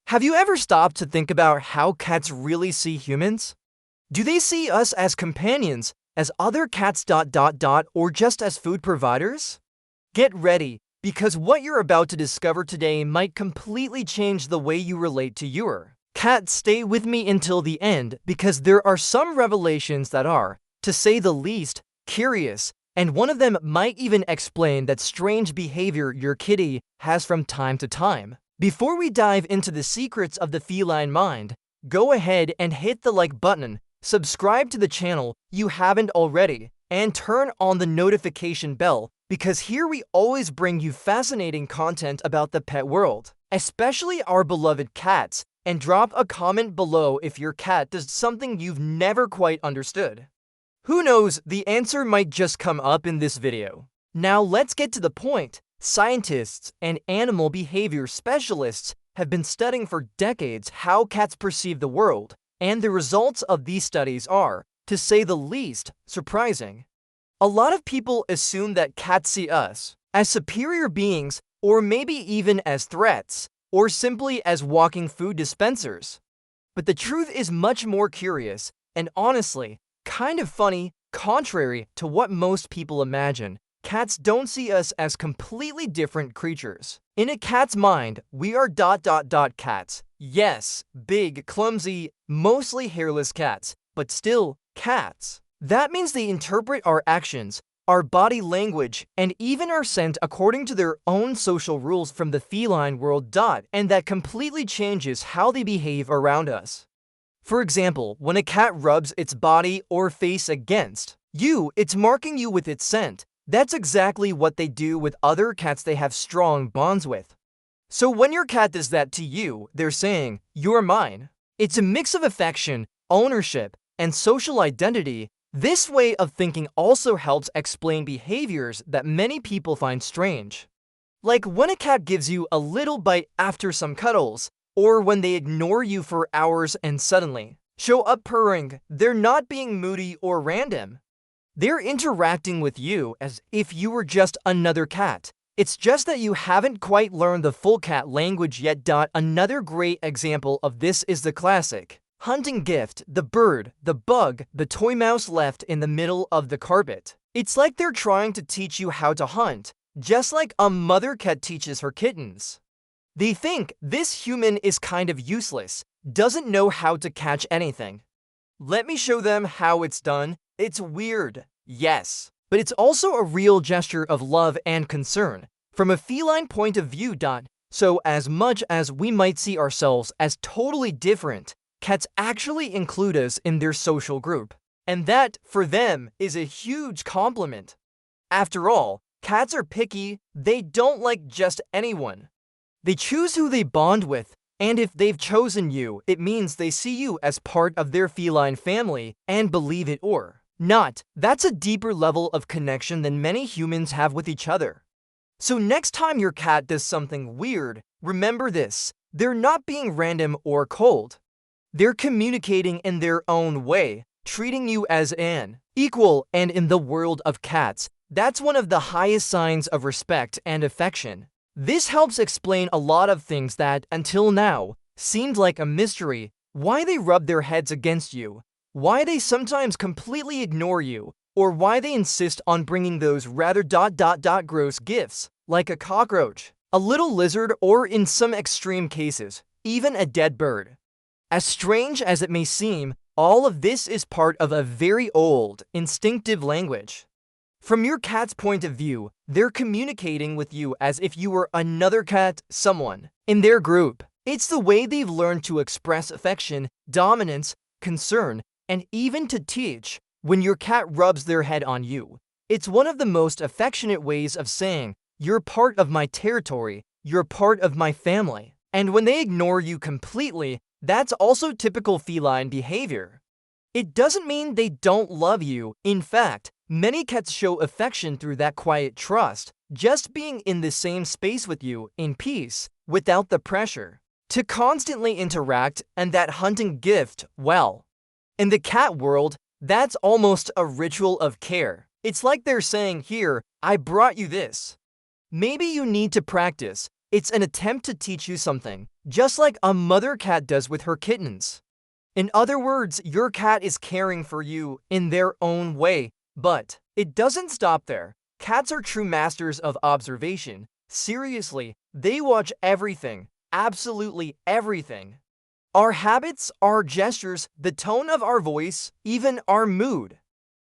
Have you ever stopped to think about how cats really see humans? Do they see us as companions, as other cats or just as food providers? Get ready, because what you're about to discover today might completely change the way you relate to your cat. Stay with me until the end, because there are some revelations that are, to say the least, curious, and one of them might even explain that strange behavior your kitty has from time to time. Before we dive into the secrets of the feline mind, go ahead and hit the like button, subscribe to the channel you haven't already, and turn on the notification bell, because here we always bring you fascinating content about the pet world, especially our beloved cats, and drop a comment below if your cat does something you've never quite understood. Who knows, the answer might just come up in this video. Now let's get to the point. Scientists and animal behavior specialists have been studying for decades how cats perceive the world, and the results of these studies are, to say the least, surprising. A lot of people assume that cats see us as superior beings, or maybe even as threats, or simply as walking food dispensers. But the truth is much more curious, and honestly, kind of funny. Contrary to what most people imagine, cats don't see us as completely different creatures. In a cat's mind, we are cats. Yes, big, clumsy, mostly hairless cats, but still cats. That means they interpret our actions, our body language, and even our scent according to their own social rules from the feline world. And that completely changes how they behave around us. For example, when a cat rubs its body or face against you, it's marking you with its scent. That's exactly what they do with other cats they have strong bonds with. So when your cat does that to you, they're saying, "You're mine." It's a mix of affection, ownership, and social identity. This way of thinking also helps explain behaviors that many people find strange. Like when a cat gives you a little bite after some cuddles, or when they ignore you for hours and suddenly show up purring. They're not being moody or random. They're interacting with you as if you were just another cat. It's just that you haven't quite learned the full cat language yet. Another great example of this is the classic hunting gift, the bird, the bug, the toy mouse left in the middle of the carpet. It's like they're trying to teach you how to hunt, just like a mother cat teaches her kittens. They think this human is kind of useless, doesn't know how to catch anything. Let me show them how it's done. It's weird, yes, but it's also a real gesture of love and concern from a feline point of view. So as much as we might see ourselves as totally different, cats actually include us in their social group. And that, for them, is a huge compliment. After all, cats are picky. They don't like just anyone. They choose who they bond with, and if they've chosen you, it means they see you as part of their feline family, and believe it or not, that's a deeper level of connection than many humans have with each other. So next time your cat does something weird, remember this: they're not being random or cold. They're communicating in their own way, treating you as an equal, and in the world of cats, that's one of the highest signs of respect and affection. This helps explain a lot of things that, until now, seemed like a mystery. Why they rub their heads against you, why they sometimes completely ignore you, or why they insist on bringing those rather gross gifts, like a cockroach, a little lizard, or in some extreme cases, even a dead bird. As strange as it may seem, all of this is part of a very old, instinctive language. From your cat's point of view, they're communicating with you as if you were another cat, someone in their group. It's the way they've learned to express affection, dominance, concern, and even to teach. When your cat rubs their head on you, it's one of the most affectionate ways of saying, "You're part of my territory, you're part of my family." And when they ignore you completely, that's also typical feline behavior. It doesn't mean they don't love you. In fact, many cats show affection through that quiet trust, just being in the same space with you, in peace, without the pressure to constantly interact. And that hunting gift, well, in the cat world, that's almost a ritual of care. It's like they're saying, "Here, I brought you this. Maybe you need to practice. It's an attempt to teach you something, just like a mother cat does with her kittens. In other words, your cat is caring for you in their own way, but it doesn't stop there. Cats are true masters of observation. Seriously, they watch everything, absolutely everything. Our habits, our gestures, the tone of our voice, even our mood.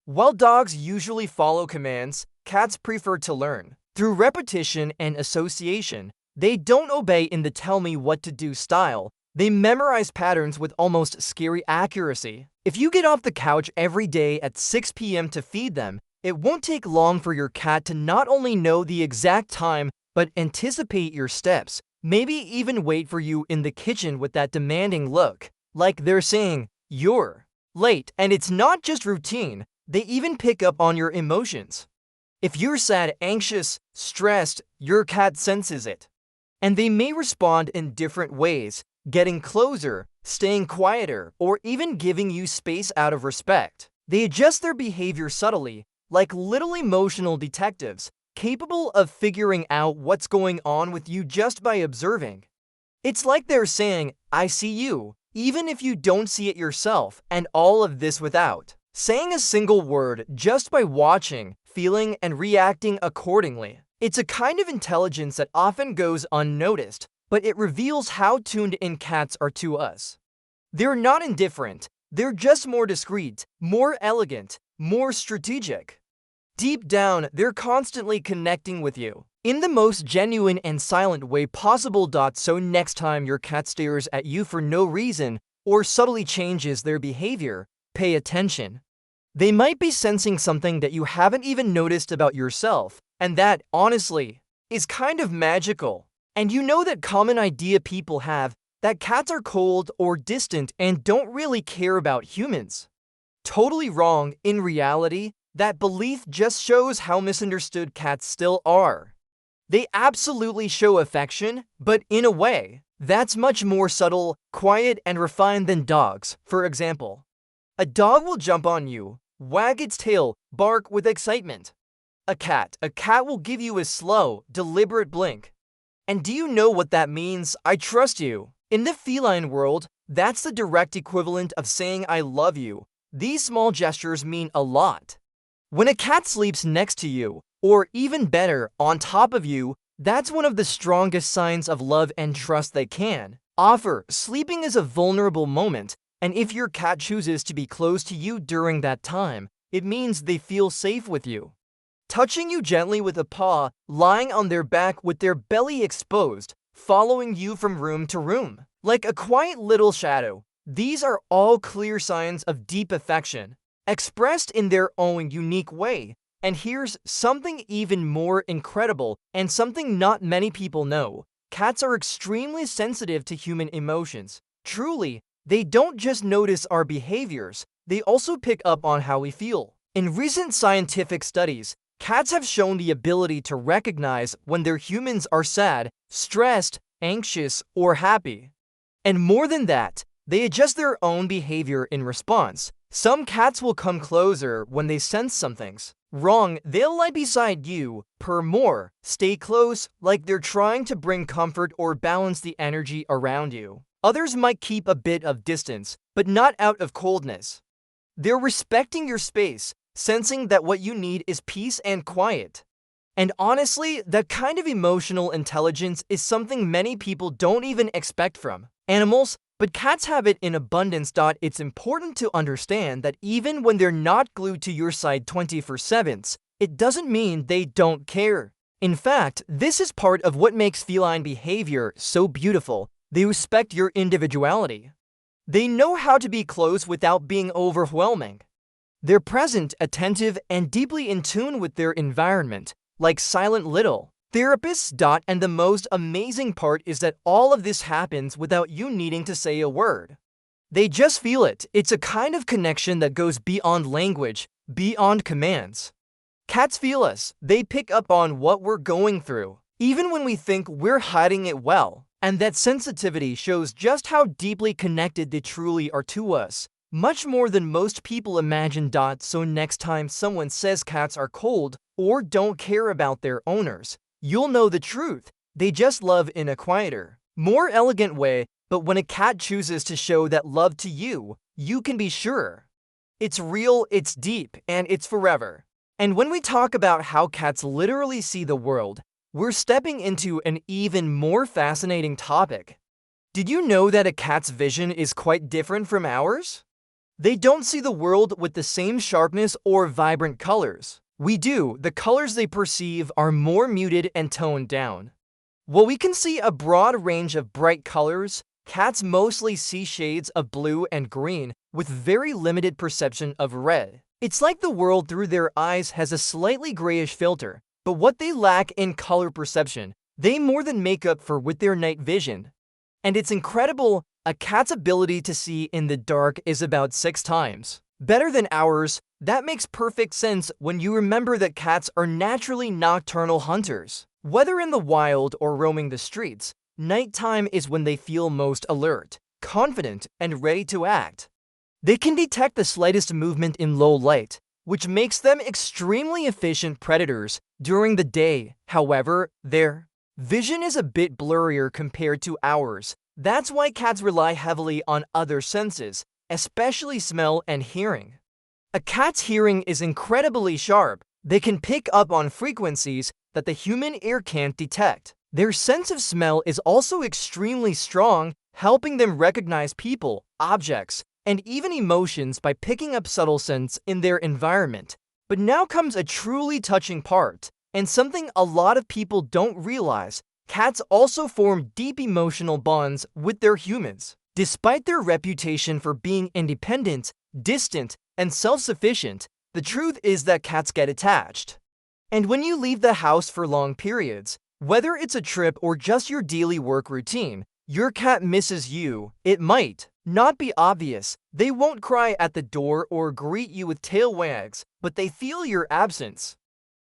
While dogs usually follow commands, cats prefer to learn. Through repetition and association, they don't obey in the tell me what to do style. They memorize patterns with almost scary accuracy. If you get off the couch every day at 6 p.m. to feed them, it won't take long for your cat to not only know the exact time, but anticipate your steps. Maybe even wait for you in the kitchen with that demanding look, like they're saying, "You're late." And it's not just routine, they even pick up on your emotions. If you're sad, anxious, stressed, your cat senses it. And they may respond in different ways, getting closer, staying quieter, or even giving you space out of respect. They adjust their behavior subtly, like little emotional detectives, capable of figuring out what's going on with you just by observing. It's like they're saying, "I see you," even if you don't see it yourself, and all of this without saying a single word, just by watching, feeling, and reacting accordingly. It's a kind of intelligence that often goes unnoticed, but it reveals how tuned in cats are to us. They're not indifferent, they're just more discreet, more elegant, more strategic. Deep down, they're constantly connecting with you, in the most genuine and silent way possible. So next time your cat stares at you for no reason, or subtly changes their behavior, pay attention. They might be sensing something that you haven't even noticed about yourself, and that, honestly, is kind of magical. And you know that common idea people have, that cats are cold or distant and don't really care about humans. Totally wrong. In reality, that belief just shows how misunderstood cats still are. They absolutely show affection, but in a way that's much more subtle, quiet, and refined than dogs. For example, a dog will jump on you, wag its tail, bark with excitement. A cat will give you a slow, deliberate blink. And do you know what that means? "I trust you." In the feline world, that's the direct equivalent of saying "I love you." These small gestures mean a lot. When a cat sleeps next to you, or even better, on top of you, that's one of the strongest signs of love and trust they can offer. Sleeping is a vulnerable moment, and if your cat chooses to be close to you during that time, it means they feel safe with you. Touching you gently with a paw, lying on their back with their belly exposed, following you from room to room, like a quiet little shadow. These are all clear signs of deep affection, expressed in their own unique way. And here's something even more incredible, and something not many people know. Cats are extremely sensitive to human emotions. Truly, they don't just notice our behaviors, they also pick up on how we feel. In recent scientific studies, cats have shown the ability to recognize when their humans are sad, stressed, anxious, or happy. And more than that, they adjust their own behavior in response. Some cats will come closer when they sense something's wrong. They'll lie beside you, purr more, stay close, like they're trying to bring comfort or balance the energy around you. Others might keep a bit of distance, but not out of coldness. They're respecting your space, sensing that what you need is peace and quiet. And honestly, that kind of emotional intelligence is something many people don't even expect from animals, but cats have it in abundance. It's important to understand that even when they're not glued to your side 24/7, it doesn't mean they don't care. In fact, this is part of what makes feline behavior so beautiful. They respect your individuality. They know how to be close without being overwhelming. They're present, attentive, and deeply in tune with their environment, like silent little therapists. And the most amazing part is that all of this happens without you needing to say a word. They just feel it. It's a kind of connection that goes beyond language, beyond commands. Cats feel us. They pick up on what we're going through, even when we think we're hiding it well. And that sensitivity shows just how deeply connected they truly are to us, much more than most people imagine. So next time someone says cats are cold or don't care about their owners, you'll know the truth. They just love in a quieter, more elegant way, but when a cat chooses to show that love to you, you can be sure. It's real, it's deep, and it's forever. And when we talk about how cats literally see the world, we're stepping into an even more fascinating topic. Did you know that a cat's vision is quite different from ours? They don't see the world with the same sharpness or vibrant colors. We do. The colors they perceive are more muted and toned down. While we can see a broad range of bright colors, cats mostly see shades of blue and green with very limited perception of red. It's like the world through their eyes has a slightly grayish filter, but what they lack in color perception, they more than make up for with their night vision. And it's incredible, a cat's ability to see in the dark is about 6 times better than ours. That makes perfect sense when you remember that cats are naturally nocturnal hunters. Whether in the wild or roaming the streets, nighttime is when they feel most alert, confident, and ready to act. They can detect the slightest movement in low light, which makes them extremely efficient predators during the day. However, their vision is a bit blurrier compared to ours. That's why cats rely heavily on other senses, especially smell and hearing. A cat's hearing is incredibly sharp. They can pick up on frequencies that the human ear can't detect. Their sense of smell is also extremely strong, helping them recognize people, objects, and even emotions by picking up subtle scents in their environment. But now comes a truly touching part, and something a lot of people don't realize. Cats also form deep emotional bonds with their humans. Despite their reputation for being independent, distant, and self-sufficient, the truth is that cats get attached. And when you leave the house for long periods, whether it's a trip or just your daily work routine, your cat misses you. It might not be obvious. They won't cry at the door or greet you with tail wags, but they feel your absence.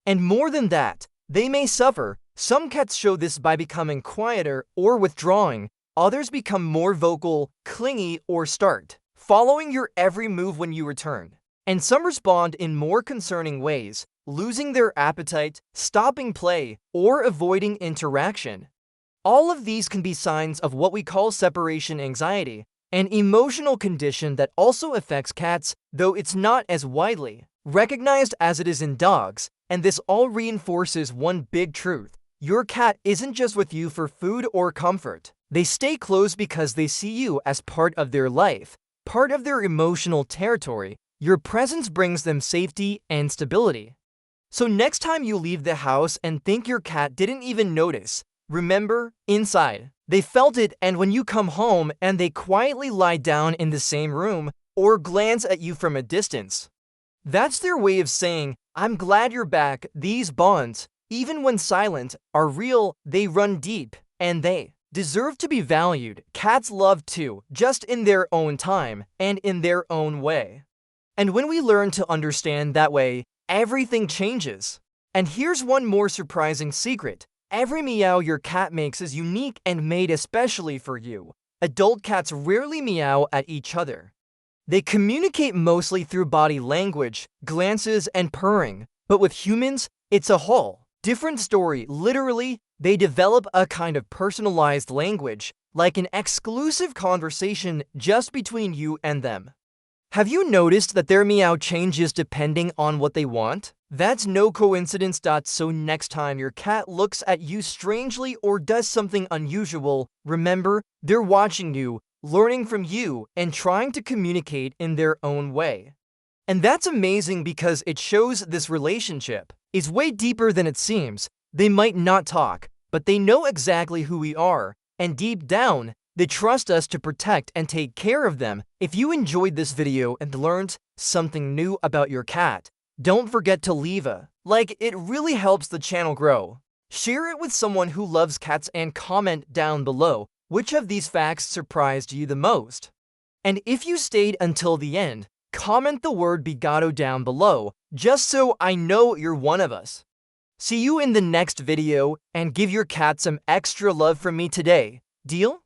And more than that, they may suffer. Some cats show this by becoming quieter or withdrawing. Others become more vocal, clingy, or start following your every move when you return. And some respond in more concerning ways, losing their appetite, stopping play, or avoiding interaction. All of these can be signs of what we call separation anxiety, an emotional condition that also affects cats, though it's not as widely recognized as it is in dogs. And this all reinforces one big truth. Your cat isn't just with you for food or comfort. They stay close because they see you as part of their life, part of their emotional territory. Your presence brings them safety and stability. So next time you leave the house and think your cat didn't even notice, remember, inside, they felt it. And when you come home and they quietly lie down in the same room or glance at you from a distance, that's their way of saying, I'm glad you're back. These bonds, even when silent, are real. They run deep, and they deserve to be valued. Cats love too, just in their own time and in their own way. And when we learn to understand that way, everything changes. And here's one more surprising secret. Every meow your cat makes is unique and made especially for you. Adult cats rarely meow at each other. They communicate mostly through body language, glances, and purring. But with humans, it's a whole different story. Literally, they develop a kind of personalized language, like an exclusive conversation just between you and them. Have you noticed that their meow changes depending on what they want? That's no coincidence. So next time your cat looks at you strangely or does something unusual, remember, they're watching you, learning from you, and trying to communicate in their own way. And that's amazing because it shows this relationship is way deeper than it seems. They might not talk, but they know exactly who we are, and deep down, they trust us to protect and take care of them. If you enjoyed this video and learned something new about your cat, don't forget to leave a like. It really helps the channel grow. Share it with someone who loves cats and comment down below which of these facts surprised you the most. And if you stayed until the end, comment the word Bigato down below, just so I know you're one of us. See you in the next video, and give your cat some extra love from me today. Deal?